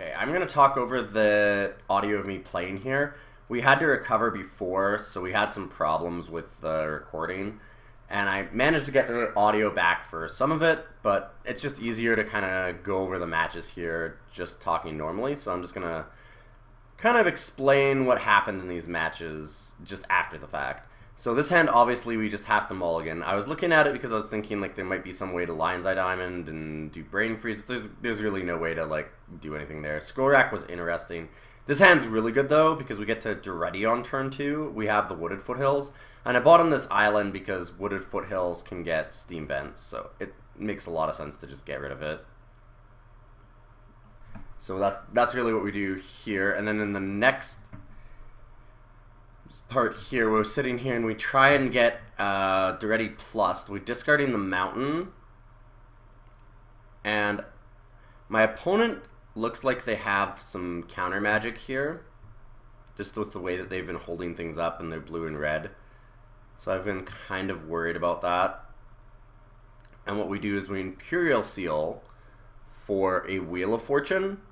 Okay, I'm going to talk over the audio of me playing here. We had to recover before, so we had some problems with the recording. And I managed to get the audio back for some of it, but it's just easier to kind of go over the matches here just talking normally. So I'm just going to kind of explain what happened in these matches just after the fact. So this hand, obviously, we just have to mulligan. I was looking at it because I was thinking like there might be some way to Lion's Eye Diamond and do Brain Freeze, but there's really no way to like do anything there. Scroll Rack was interesting. This hand's really good though because we get to Duretti on turn 2. We have the Wooded Foothills, and I bought him this island because Wooded Foothills can get Steam Vents, so it makes a lot of sense to just get rid of it. So that's really what we do here, and then in the next part here, we're sitting here and we try and get Duretti plus. We're discarding the mountain, and my opponent looks like they have some counter magic here, just with the way that they've been holding things up and they're blue and red. So I've been kind of worried about that. And what we do is we Imperial Seal for a Wheel of Fortune.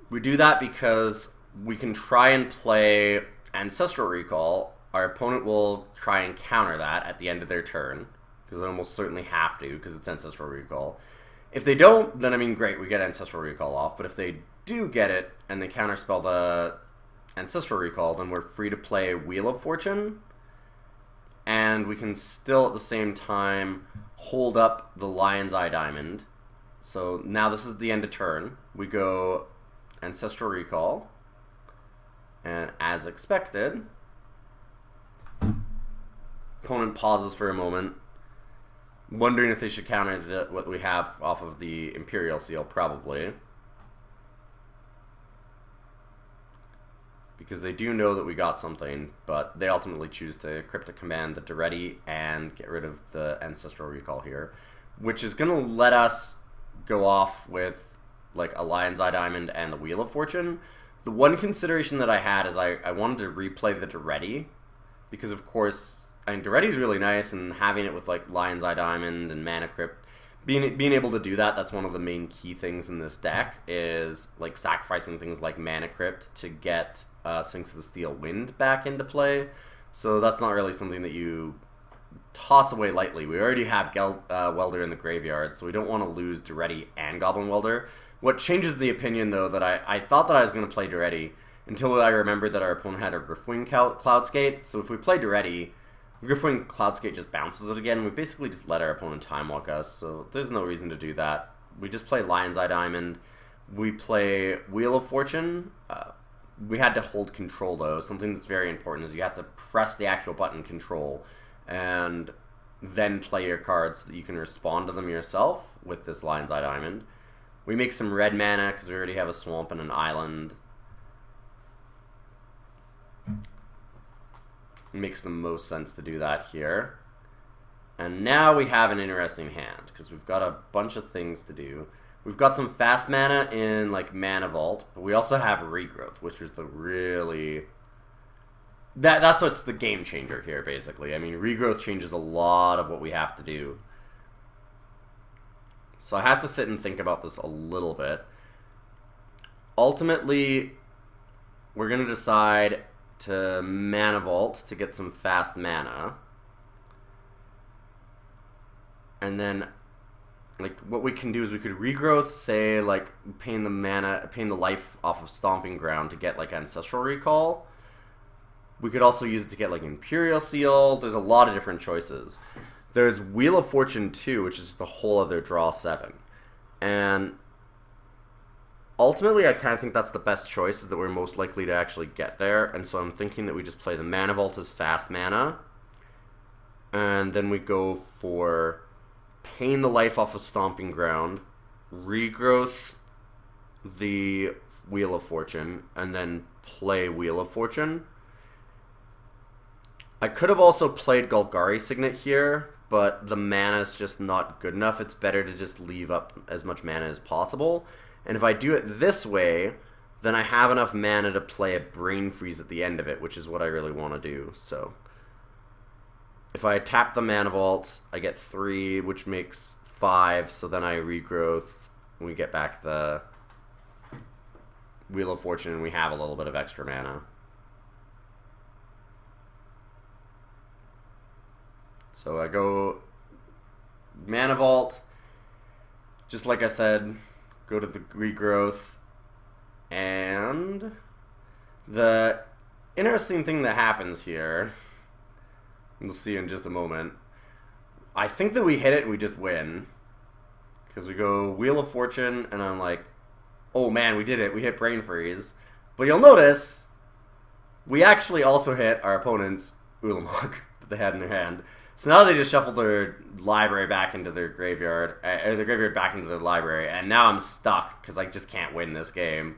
We do that because we can try and play Ancestral Recall. Our opponent will try and counter that at the end of their turn, because they almost certainly have to, because it's Ancestral Recall. If they don't, then I mean great, we get Ancestral Recall off, but if they do get it and they counterspell the Ancestral Recall, then we're free to play Wheel of Fortune, and we can still at the same time hold up the Lion's Eye Diamond. So now this is the end of turn. We go Ancestral Recall, and as expected, opponent pauses for a moment, wondering if they should counter what we have off of the Imperial Seal, probably. Because they do know that we got something, but they ultimately choose to Cryptic Command the Duretti and get rid of the Ancestral Recall here, which is going to let us go off with like a Lion's Eye Diamond and the Wheel of Fortune. The one consideration that I had is I wanted to replay the Duretti, because of course, I mean, Duretti's really nice, and having it with like Lion's Eye Diamond and Mana Crypt, being able to do that's one of the main key things in this deck, is like sacrificing things like Mana Crypt to get Sphinx of the Steel Wind back into play. So that's not really something that you toss away lightly. We already have Welder in the graveyard, so we don't want to lose Duretti and Goblin Welder. What changes the opinion, though, that I thought that I was going to play Duretti until I remembered that our opponent had a Griffwing Cloudskate. So if we play Duretti, Griffwing Cloudskate just bounces it again. We basically just let our opponent time walk us, so there's no reason to do that. We just play Lion's Eye Diamond. We play Wheel of Fortune. We had to hold control, though. Something that's very important is you have to press the actual button control and then play your cards so that you can respond to them yourself with this Lion's Eye Diamond. We make some red mana because we already have a swamp and an island. It makes the most sense to do that here. And now we have an interesting hand because we've got a bunch of things to do. We've got some fast mana in like Mana Vault, but we also have Regrowth, which is the really... That's what's the game changer here, basically. I mean, Regrowth changes a lot of what we have to do. So I have to sit and think about this a little bit. Ultimately, we're going to decide to Mana Vault to get some fast mana. And then, like, what we can do is we could Regrowth, say, like, paying the life off of Stomping Ground to get, like, Ancestral Recall. We could also use it to get, like, Imperial Seal. There's a lot of different choices. There's Wheel of Fortune 2, which is the whole other draw 7. And ultimately, I kind of think that's the best choice, is that we're most likely to actually get there. And so I'm thinking that we just play the Mana Vault as fast mana. And then we go for paying the life off of Stomping Ground, Regrowth the Wheel of Fortune, and then play Wheel of Fortune. I could have also played Golgari Signet here, but the mana is just not good enough. It's better to just leave up as much mana as possible. And if I do it this way, then I have enough mana to play a Brain Freeze at the end of it, which is what I really want to do. So if I tap the Mana Vault, I get 3, which makes 5, so then I Regrowth, and we get back the Wheel of Fortune and we have a little bit of extra mana. So I go Mana Vault, just like I said, go to the Regrowth, and the interesting thing that happens here, we'll see in just a moment, I think that we hit it and we just win, because we go Wheel of Fortune, and I'm like, oh man, we did it, we hit Brain Freeze, but you'll notice, we actually also hit our opponent's Ulamog that they had in their hand. So now they just shuffled their library back into their graveyard, or their graveyard back into their library, and now I'm stuck because I just can't win this game.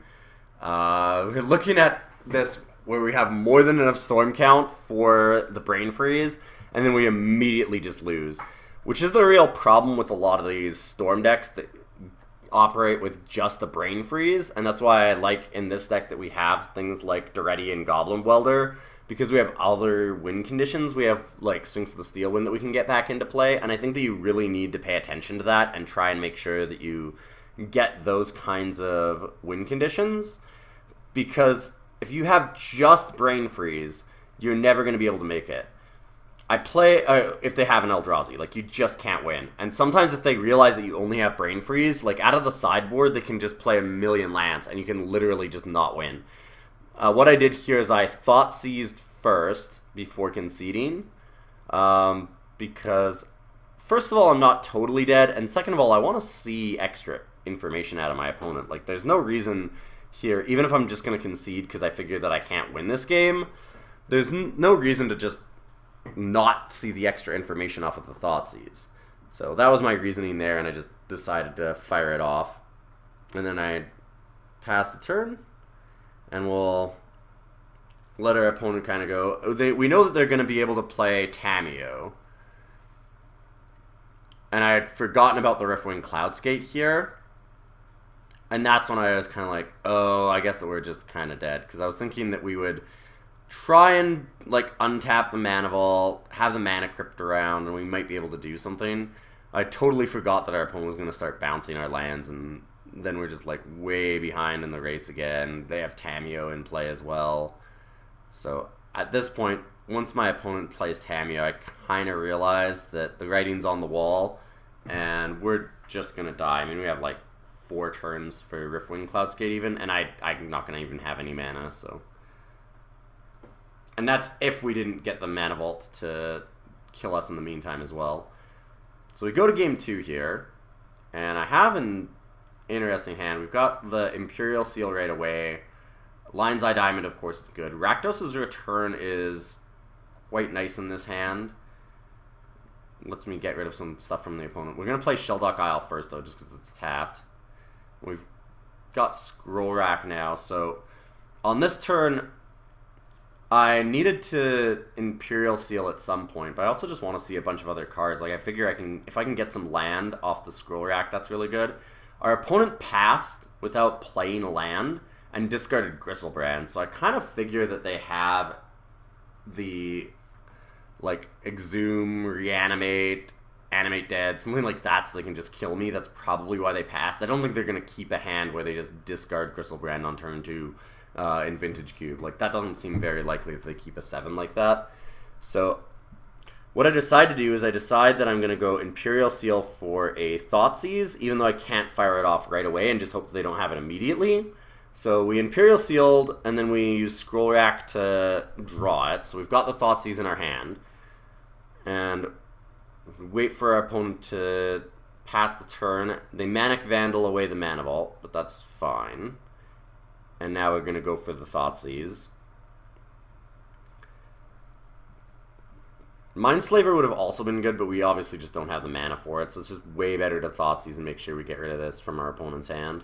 We're looking at this where we have more than enough storm count for the Brain Freeze, and then we immediately just lose, which is the real problem with a lot of these storm decks that operate with just the Brain Freeze, and that's why I like in this deck that we have things like Duretti and Goblin Welder, because we have other win conditions. We have like Sphinx of the Steel Wind that we can get back into play, and I think that you really need to pay attention to that and try and make sure that you get those kinds of win conditions, because if you have just Brain Freeze, you're never going to be able to make it. I play, if they have an Eldrazi, like you just can't win. And sometimes if they realize that you only have Brain Freeze, like out of the sideboard, they can just play a million lands and you can literally just not win. What I did here is I thought seized first before conceding, because first of all, I'm not totally dead, and second of all, I want to see extra information out of my opponent. Like, there's no reason here, even if I'm just going to concede because I figure that I can't win this game, there's no reason to just not see the extra information off of the Thoughtseize. So that was my reasoning there, and I just decided to fire it off. And then I pass the turn, and we'll let our opponent kind of go. We know that they're going to be able to play Tamiyo. And I had forgotten about the Riftwing Cloudskate here. And that's when I was kind of like, oh, I guess that we're just kind of dead. Because I was thinking that we would try and like untap the Mana Vault, have the Mana Crypt around, and we might be able to do something. I totally forgot that our opponent was going to start bouncing our lands, and then we're just like way behind in the race again. They have Tamiyo in play as well. So at this point, once my opponent plays Tamiyo, I kind of realized that the writing's on the wall, and we're just going to die. I mean, we have like 4 turns for Riftwing Cloudscape even, and I'm not going to even have any mana, so. And that's if we didn't get the Mana Vault to kill us in the meantime as well. So we go to game 2 here, and I have an interesting hand. We've got the Imperial Seal right away. Lion's Eye Diamond, of course, is good. Rakdos' Return is quite nice in this hand. Lets me get rid of some stuff from the opponent. We're going to play Sheldock Isle first, though, just because it's tapped. We've got Scroll Rack now, so on this turn, I needed to Imperial Seal at some point, but I also just want to see a bunch of other cards. Like, I figure if I can get some land off the Scroll Rack, that's really good. Our opponent passed without playing a land and discarded Gristlebrand, so I kind of figure that they have the, like, Exhume, Reanimate, Animate Dead, something like that, so they can just kill me. That's probably why they passed. I don't think they're going to keep a hand where they just discard Gristlebrand on turn 2 in Vintage Cube. Like, that doesn't seem very likely that they keep a 7 like that. So what I decide to do is I decide that I'm going to go Imperial Seal for a Thoughtseize, even though I can't fire it off right away, and just hope that they don't have it immediately. So we Imperial Sealed, and then we use Scroll Rack to draw it. So we've got the Thoughtseize in our hand. And we wait for our opponent to pass the turn. They Manic Vandal away the Mana Vault, but that's fine. And now we're going to go for the Thoughtseize. Mindslaver would have also been good, but we obviously just don't have the mana for it, so it's just way better to Thoughtseize and make sure we get rid of this from our opponent's hand.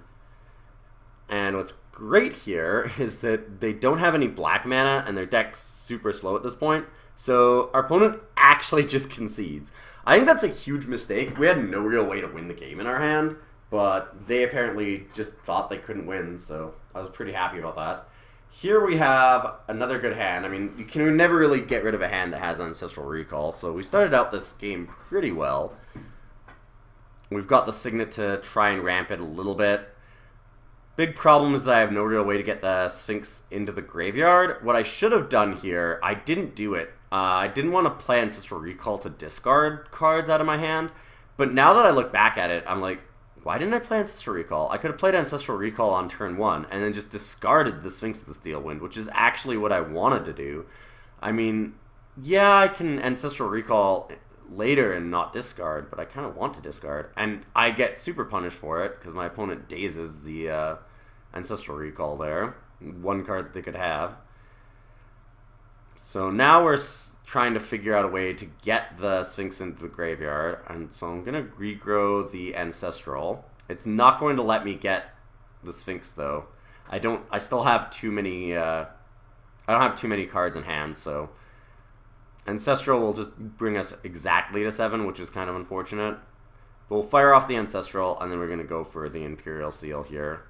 And what's great here is that they don't have any black mana, and their deck's super slow at this point, so our opponent actually just concedes. I think that's a huge mistake. We had no real way to win the game in our hand, but they apparently just thought they couldn't win, so I was pretty happy about that. Here we have another good hand. I mean, you can never really get rid of a hand that has Ancestral Recall, so we started out this game pretty well. We've got the Signet to try and ramp it a little bit. Big problem is that I have no real way to get the Sphinx into the graveyard. What I should have done here, I didn't do it. I didn't want to play Ancestral Recall to discard cards out of my hand. But now that I look back at it, I'm like, why didn't I play Ancestral Recall? I could have played Ancestral Recall on turn 1 and then just discarded the Sphinx of the Steel Wind, which is actually what I wanted to do. I mean, yeah, I can Ancestral Recall later and not discard, but I kind of want to discard. And I get super punished for it because my opponent dazes the Ancestral Recall there. One card that they could have. So now we're trying to figure out a way to get the Sphinx into the graveyard, and so I'm going to regrow the Ancestral. It's not going to let me get the Sphinx, though. I still have too many, I don't have too many cards in hand, so Ancestral will just bring us exactly to 7, which is kind of unfortunate. But we'll fire off the Ancestral, and then we're going to go for the Imperial Seal here.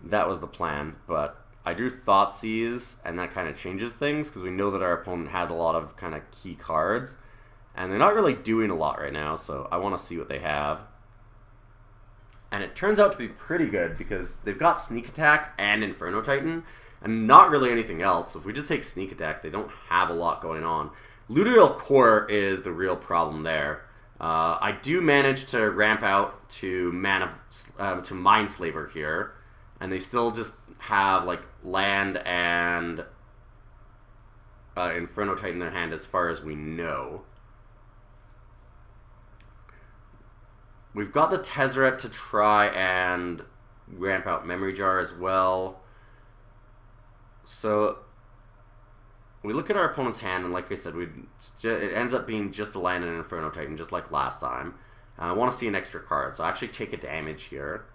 That was the plan, but I drew Thoughtseize, and that kind of changes things, because we know that our opponent has a lot of kind of key cards, and they're not really doing a lot right now, so I want to see what they have. And it turns out to be pretty good, because they've got Sneak Attack and Inferno Titan, and not really anything else. So if we just take Sneak Attack, they don't have a lot going on. Luterial Core is the real problem there. I do manage to ramp out to Mindslaver here, and they still just have like land and Inferno Titan in their hand as far as we know. We've got the Tezzeret to try and ramp out Memory Jar as well. So we look at our opponent's hand, and like I said, it ends up being just the land and an Inferno Titan, just like last time. I want to see an extra card, so I actually take a damage here,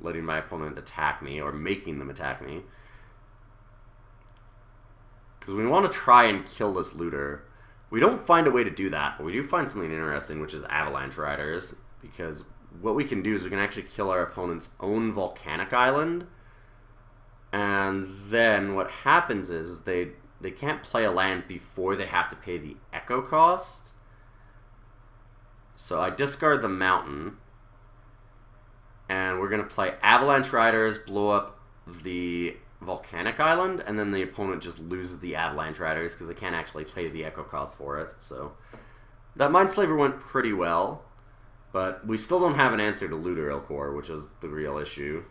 letting my opponent attack me, or making them attack me. Because we want to try and kill this looter. We don't find a way to do that, but we do find something interesting, which is Avalanche Riders. Because what we can do is we can actually kill our opponent's own Volcanic Island. And then what happens is they can't play a land before they have to pay the Echo cost. So I discard the Mountain. And we're going to play Avalanche Riders, blow up the Volcanic Island, and then the opponent just loses the Avalanche Riders because they can't actually pay the Echo cost for it. So that Mindslaver went pretty well, but we still don't have an answer to Luterial Core, which is the real issue.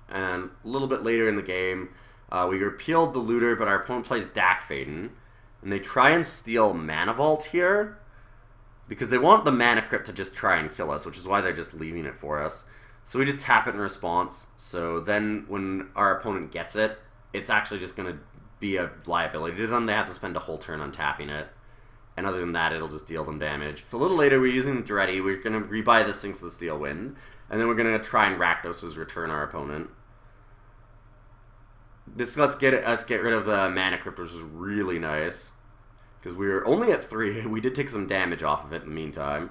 And a little bit later in the game, we repealed the Looter, but our opponent plays Dak Faden, and they try and steal Mana Vault here, because they want the Mana Crypt to just try and kill us, which is why they're just leaving it for us. So we just tap it in response. So then when our opponent gets it, it's actually just going to be a liability to them. They have to spend a whole turn untapping it. And other than that, it'll just deal them damage. So a little later, we're using the Duretti. We're going to rebuy the Sphinx of the Steel Wind. And then we're going to try and Rakdos's Return our opponent. Let's get rid of the Mana Crypt, which is really nice. Because we were only at 3. We did take some damage off of it in the meantime.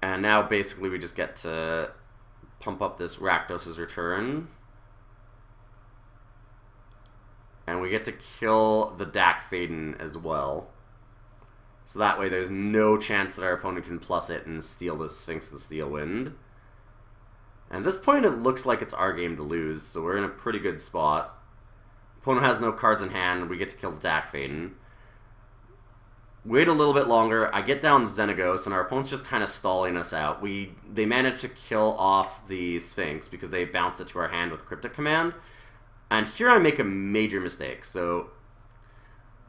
And now basically we just get to pump up this Rakdos's Return. And we get to kill the Dak Faden as well. So that way there's no chance that our opponent can plus it and steal this Sphinx of the Steel Wind. And at this point it looks like it's our game to lose, so we're in a pretty good spot. Opponent has no cards in hand, and we get to kill the Dak Faden. Wait a little bit longer, I get down Xenagos, and our opponent's just kind of stalling us out. They managed to kill off the Sphinx because they bounced it to our hand with Cryptic Command. And here I make a major mistake. So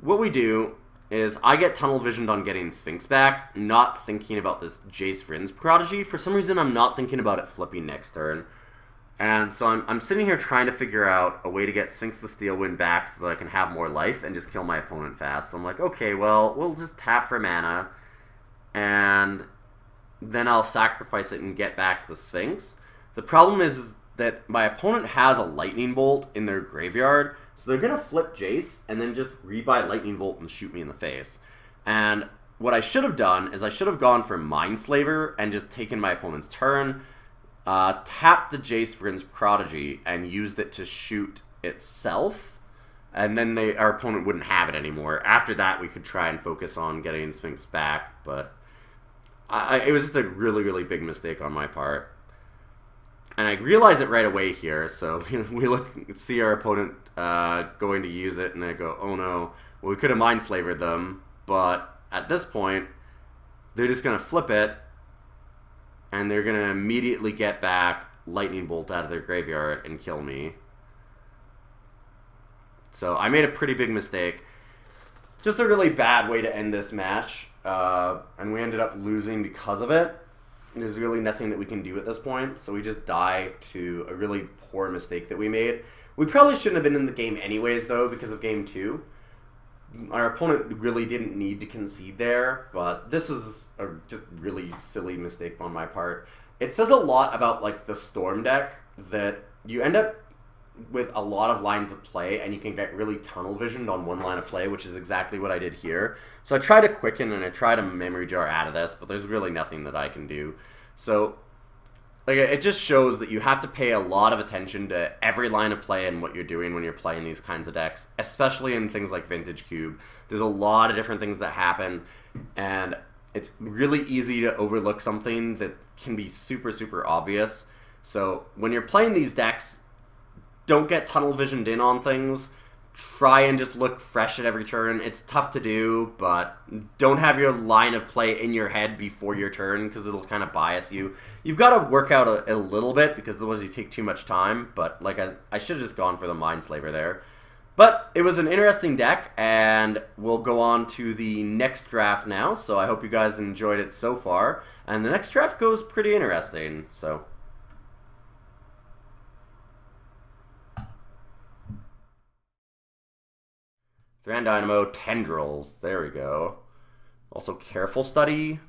what we do is I get tunnel visioned on getting Sphinx back, not thinking about this Jace Vryn's Prodigy. For some reason, I'm not thinking about it flipping next turn. And so I'm sitting here trying to figure out a way to get Sphinx the Steel Wind back so that I can have more life and just kill my opponent fast. So I'm like, okay, well, we'll just tap for mana, and then I'll sacrifice it and get back the Sphinx. The problem is that my opponent has a Lightning Bolt in their graveyard, so they're going to flip Jace and then just rebuy Lightning Bolt and shoot me in the face. And what I should have done is I should have gone for Mindslaver and just taken my opponent's turn, tapped the Jace Vryn's Prodigy, and used it to shoot itself, and then our opponent wouldn't have it anymore. After that, we could try and focus on getting Sphinx back, but it was just a really, really big mistake on my part. And I realize it right away here, so we see our opponent going to use it, and I go, oh no. Well, we could have Mind Slavered them, but at this point, they're just going to flip it, and they're going to immediately get back Lightning Bolt out of their graveyard and kill me. So I made a pretty big mistake. Just a really bad way to end this match, and we ended up losing because of it. There's really nothing that we can do at this point, so we just die to a really poor mistake that we made. We probably shouldn't have been in the game anyways, though, because of Game 2. Our opponent really didn't need to concede there, but this was a just really silly mistake on my part. It says a lot about like the Storm deck that you end up with a lot of lines of play, and you can get really tunnel visioned on one line of play, which is exactly what I did here. So I try to quicken and I try to memory jar out of this, but there's really nothing that I can do. So like, it just shows that you have to pay a lot of attention to every line of play and what you're doing when you're playing these kinds of decks, especially in things like Vintage Cube. There's a lot of different things that happen, and it's really easy to overlook something that can be super, super obvious. So when you're playing these decks, don't get tunnel visioned in on things. Try and just look fresh at every turn. It's tough to do, but don't have your line of play in your head before your turn, because it'll kind of bias you. You've got to work out a little bit, because otherwise you take too much time, but like I should have just gone for the Mind Slaver there. But it was an interesting deck, and we'll go on to the next draft now, so I hope you guys enjoyed it so far. And the next draft goes pretty interesting, so... Grand Dynamo, Tendrils, there we go. Also, Careful Study.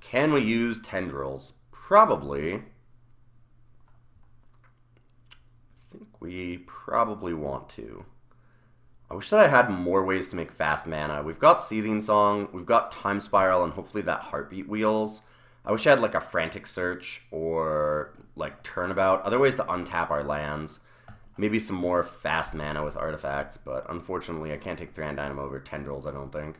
Can we use Tendrils? Probably. I think we probably want to. I wish that I had more ways to make fast mana. We've got Seething Song, we've got Time Spiral, and hopefully that Heartbeat Wheels. I wish I had like a Frantic Search or like Turnabout, other ways to untap our lands. Maybe some more fast mana with artifacts, but unfortunately I can't take Grand Dynamo over Tendrils, I don't think.